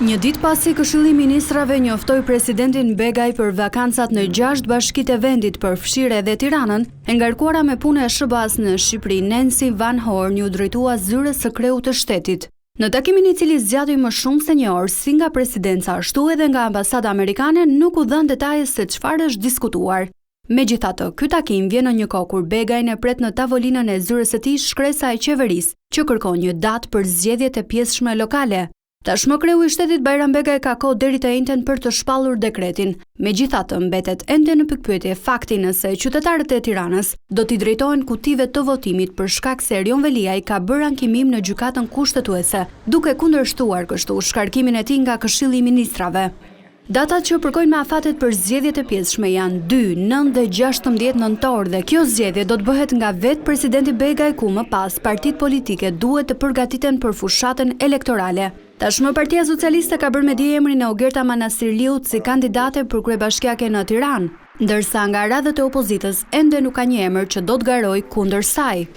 Një ditë pasi Këshilli i Ministrave njoftoi presidentin Begaj për vakancat në 6 bashkitë e vendit përfshirë edhe Tiranën, e ngarkuara me punë e SBA-s në Shqipëri, Nancy Van Horn u drejtua zyrës së kreut të shtetit. Në takimin i cili zgjati më shumë se një orë, si nga presidenca ashtu edhe nga ambasada amerikane, nuk u dhënë detaje se çfarë është diskutuar. Megjithatë, ky takim vjen në një kohë kur Begaj e pret në tavolinën e zyrës së tij shkresa e qeverisë, që kërkon një datë për zgjedhjet e pjesëshme lokale. Tashmë kreu i shtetit Bajram Begaj ka kohë deri të njëjtën për të shpallur dekretin. Megjithatë, mbetet ende në pikpyetje fakti nëse qytetarët e Tiranës do t'i drejtohen kutive të votimit për shkak se Erion Veliaj ka bërë ankimim në gjykatën kushtetuese, duke kundërshtuar kështu shkarkimin e tij nga Këshilli i Ministrave. Datat që përkojnë me afatet për zgjedhjet e pjesëshme janë 2, 9 dhe 16 nëntor dhe kjo zgjedhje do të bëhet nga vetë presidenti Begaj, ku më pas partitë politike duhet të përgatiten për fushatën elektorale. Tashmë Partia Socialiste ka bërë me dije emrin e Ogerta Manastirliut si kandidate për kryebashkiake në Tiranë, ndërsa nga radhët e opozitës ende nuk ka një emër që do të garojë kundër saj.